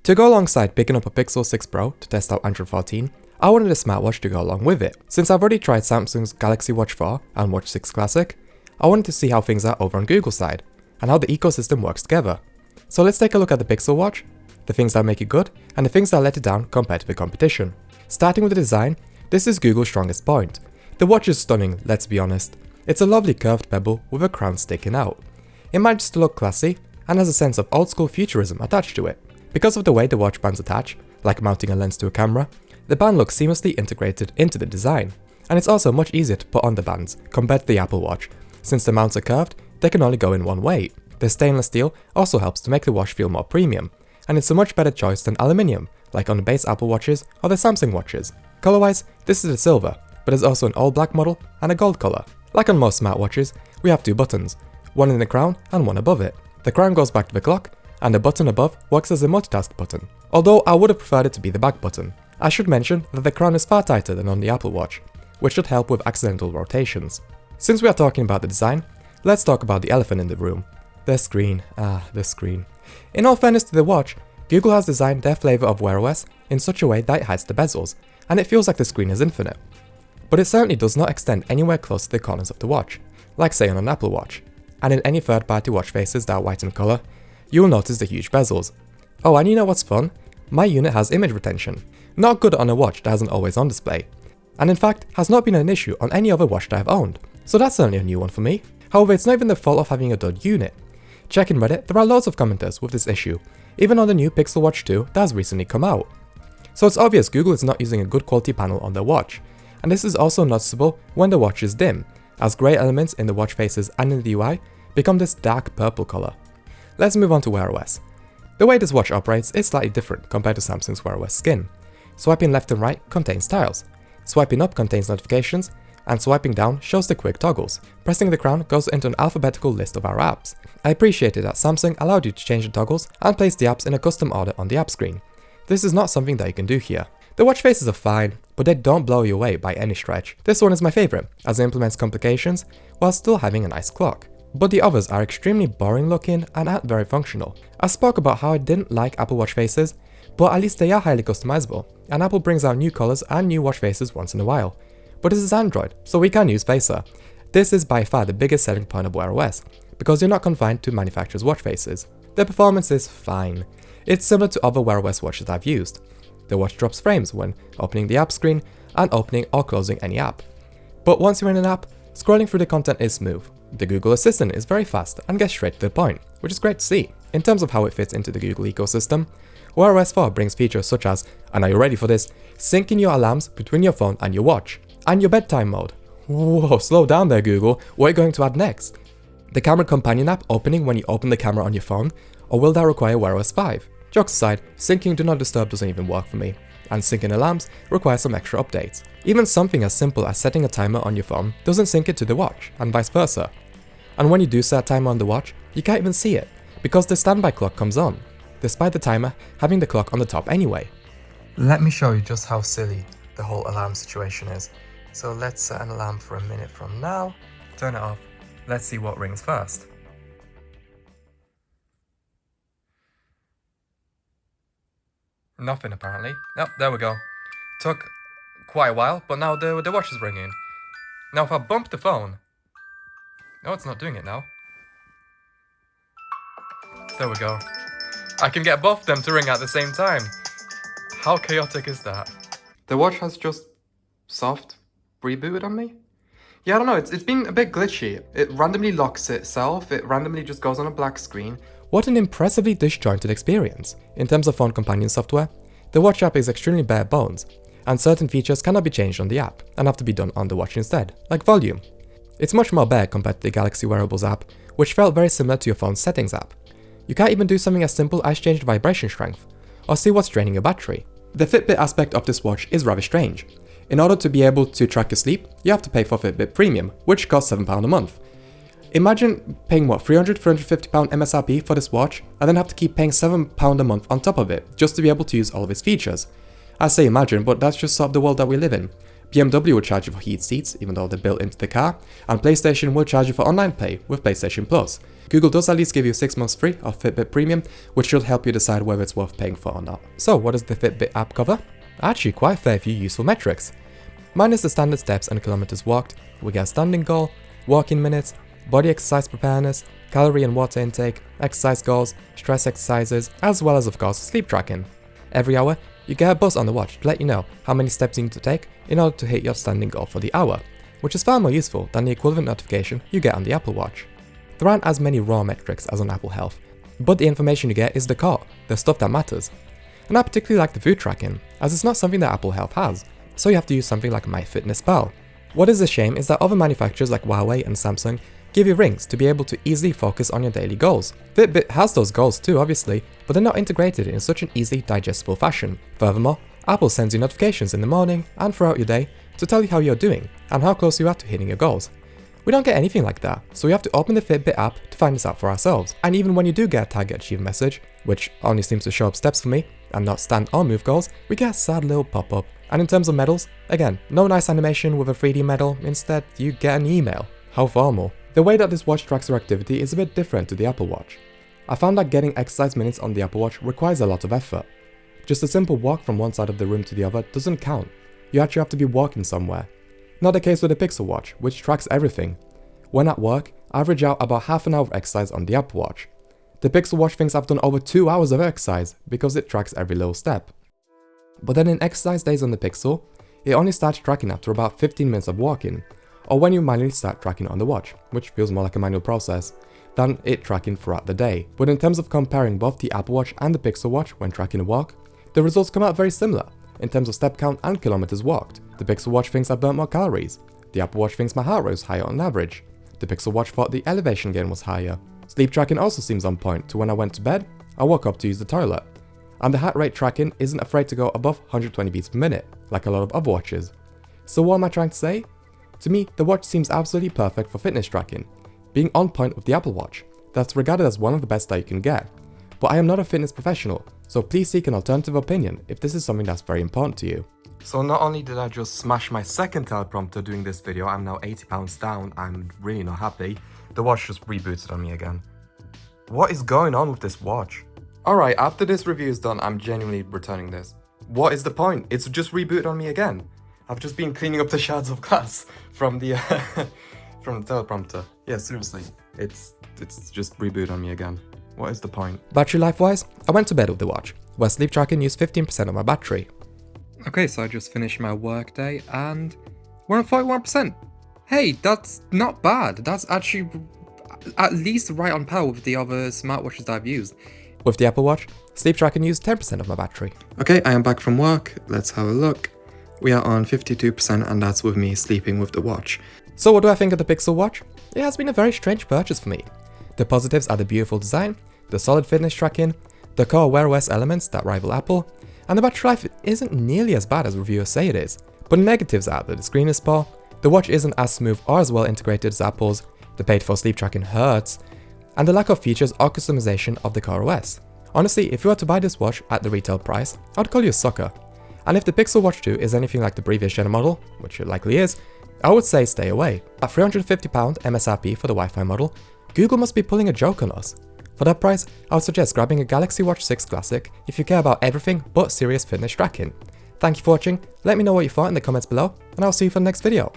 To go alongside picking up a Pixel 6 Pro to test out Android 14, I wanted a smartwatch to go along with it. Since I've already tried Samsung's Galaxy Watch 4 and Watch 6 Classic, I wanted to see how things are over on Google's side, and how the ecosystem works together. So let's take a look at the Pixel Watch, the things that make it good, and the things that let it down compared to the competition. Starting with the design, this is Google's strongest point. The watch is stunning, let's be honest. It's a lovely curved pebble with a crown sticking out. It manages to look classy, and has a sense of old school futurism attached to it. Because of the way the watch bands attach, like mounting a lens to a camera, the band looks seamlessly integrated into the design. And it's also much easier to put on the bands compared to the Apple Watch. Since the mounts are curved, they can only go in one way. The stainless steel also helps to make the watch feel more premium, and it's a much better choice than aluminium, like on the base Apple Watches or the Samsung watches. Color-wise, this is a silver, but there's also an all black model and a gold color. Like on most smartwatches, we have two buttons, one in the crown and one above it. The crown goes back to the clock, and the button above works as a multitask button, although I would have preferred it to be the back button. I should mention that the crown is far tighter than on the Apple Watch, which should help with accidental rotations. Since we are talking about the design, let's talk about the elephant in the room. The screen. The screen. In all fairness to the watch, Google has designed their flavor of WearOS in such a way that it hides the bezels, and it feels like the screen is infinite. But it certainly does not extend anywhere close to the corners of the watch, like say on an Apple Watch. And in any third-party watch faces that are white in color, you will notice the huge bezels. Oh, and you know what's fun? My unit has image retention. Not good on a watch that has an always-on display. And in fact, has not been an issue on any other watch that I've owned. So that's certainly a new one for me. However, it's not even the fault of having a dud unit. Checking Reddit, there are loads of commenters with this issue, even on the new Pixel Watch 2 that has recently come out. So it's obvious Google is not using a good quality panel on their watch. And this is also noticeable when the watch is dim, as grey elements in the watch faces and in the UI become this dark purple color. Let's move on to WearOS. The way this watch operates is slightly different compared to Samsung's WearOS skin. Swiping left and right contains tiles, swiping up contains notifications, and swiping down shows the quick toggles. Pressing the crown goes into an alphabetical list of our apps. I appreciated that Samsung allowed you to change the toggles and place the apps in a custom order on the app screen. This is not something that you can do here. The watch faces are fine, but they don't blow you away by any stretch. This one is my favorite, as it implements complications while still having a nice clock. But the others are extremely boring looking and aren't very functional. I spoke about how I didn't like Apple Watch faces, but at least they are highly customizable, and Apple brings out new colors and new watch faces once in a while. But this is Android, so we can use Facer. This is by far the biggest selling point of WearOS, because you're not confined to manufacturers' watch faces. The performance is fine. It's similar to other WearOS watches I've used. The watch drops frames when opening the app screen and opening or closing any app. But once you're in an app, scrolling through the content is smooth. The Google Assistant is very fast and gets straight to the point, which is great to see. In terms of how it fits into the Google ecosystem, WearOS 4 brings features such as, and are you ready for this, syncing your alarms between your phone and your watch, and your bedtime mode. Whoa, slow down there Google, what are you going to add next? The camera companion app opening when you open the camera on your phone, or will that require WearOS 5? Jokes aside, syncing Do Not Disturb doesn't even work for me, and syncing alarms requires some extra updates. Even something as simple as setting a timer on your phone doesn't sync it to the watch, and vice versa. And when you do set a timer on the watch, you can't even see it, because the standby clock comes on, despite the timer having the clock on the top anyway. Let me show you just how silly the whole alarm situation is. So let's set an alarm for a minute from now, turn it off, let's see what rings first. Nothing apparently. Yep, there we go. Took quite a while, but now the watch is ringing. Now if I bump the phone... No, it's not doing it now. There we go. I can get both them to ring at the same time. How chaotic is that? The watch has just soft rebooted on me? Yeah, I don't know, it's been a bit glitchy. It randomly locks itself, it randomly just goes on a black screen. What an impressively disjointed experience. In terms of phone companion software, the watch app is extremely bare bones, and certain features cannot be changed on the app, and have to be done on the watch instead, like volume. It's much more bare compared to the Galaxy Wearables app, which felt very similar to your phone's settings app. You can't even do something as simple as change the vibration strength, or see what's draining your battery. The FitBit aspect of this watch is rather strange. In order to be able to track your sleep, you have to pay for FitBit Premium, which costs £7 a month. Imagine paying what, £350 MSRP for this watch, and then have to keep paying £7 a month on top of it, just to be able to use all of its features. I say imagine, but that's just sort of the world that we live in. BMW will charge you for heated seats, even though they're built into the car, and PlayStation will charge you for online play with PlayStation Plus. Google does at least give you 6 months free of FitBit Premium, which should help you decide whether it's worth paying for or not. So what does the FitBit app cover? Actually quite a fair few useful metrics. Minus the standard steps and kilometers walked, we get standing goal, walking minutes, body exercise preparedness, calorie and water intake, exercise goals, stress exercises, as well as of course sleep tracking. Every hour, you get a buzz on the watch to let you know how many steps you need to take in order to hit your standing goal for the hour, which is far more useful than the equivalent notification you get on the Apple Watch. There aren't as many raw metrics as on Apple Health, but the information you get is the core, the stuff that matters. And I particularly like the food tracking, as it's not something that Apple Health has, so you have to use something like MyFitnessPal. What is a shame is that other manufacturers like Huawei and Samsung give you rings to be able to easily focus on your daily goals. FitBit has those goals too obviously, but they're not integrated in such an easy digestible fashion. Furthermore, Apple sends you notifications in the morning and throughout your day to tell you how you're doing and how close you are to hitting your goals. We don't get anything like that, so we have to open the Fitbit app to find this out for ourselves. And even when you do get a target achieved message, which only seems to show up steps for me and not stand or move goals, we get a sad little pop-up. And in terms of medals, again, no nice animation with a 3D medal, instead you get an email. How formal. The way that this watch tracks your activity is a bit different to the Apple Watch. I found that getting exercise minutes on the Apple Watch requires a lot of effort. Just a simple walk from one side of the room to the other doesn't count. You actually have to be walking somewhere. Not the case with the Pixel Watch, which tracks everything. When at work, I average out about half an hour of exercise on the Apple Watch. The Pixel Watch thinks I've done over 2 hours of exercise because it tracks every little step. But then in exercise days on the Pixel, it only starts tracking after about 15 minutes of walking, or when you manually start tracking on the watch, which feels more like a manual process, than it tracking throughout the day. But in terms of comparing both the Apple Watch and the Pixel Watch when tracking a walk, the results come out very similar in terms of step count and kilometers walked. The Pixel Watch thinks I burnt more calories. The Apple Watch thinks my heart rate was higher on average. The Pixel Watch thought the elevation gain was higher. Sleep tracking also seems on point to when I went to bed, I woke up to use the toilet. And the heart rate tracking isn't afraid to go above 120 beats per minute, like a lot of other watches. So what am I trying to say? To me, the watch seems absolutely perfect for fitness tracking, being on point with the Apple Watch, that's regarded as one of the best that you can get. But I am not a fitness professional, so please seek an alternative opinion if this is something that's very important to you. So not only did I just smash my second teleprompter doing this video, I'm now 80 pounds down, I'm really not happy. The watch just rebooted on me again. What is going on with this watch? Alright, after this review is done, I'm genuinely returning this. What is the point? It's just rebooted on me again. I've just been cleaning up the shards of glass from the from the teleprompter. Yeah, seriously, it's just rebooted on me again. What is the point? Battery life wise, I went to bed with the watch, where sleep tracking used 15% of my battery. Okay, so I just finished my work day and we're on 41%. Hey, that's not bad. That's actually at least right on par with the other smartwatches that I've used. With the Apple Watch, sleep tracking used 10% of my battery. Okay, I am back from work. Let's have a look. We are on 52% and that's with me sleeping with the watch. So what do I think of the Pixel Watch? It has been a very strange purchase for me. The positives are the beautiful design, the solid fitness tracking, the core WearOS elements that rival Apple, and the battery life isn't nearly as bad as reviewers say it is. But the negatives are that the screen is poor, the watch isn't as smooth or as well integrated as Apple's, the paid-for sleep tracking hurts, and the lack of features or customization of the core OS. Honestly, if you were to buy this watch at the retail price, I'd call you a sucker. And if the Pixel Watch 2 is anything like the previous gen model, which it likely is, I would say stay away. At £350 MSRP for the Wi-Fi model, Google must be pulling a joke on us. For that price, I would suggest grabbing a Galaxy Watch 6 Classic if you care about everything but serious fitness tracking. Thank you for watching, let me know what you thought in the comments below, and I'll see you for the next video.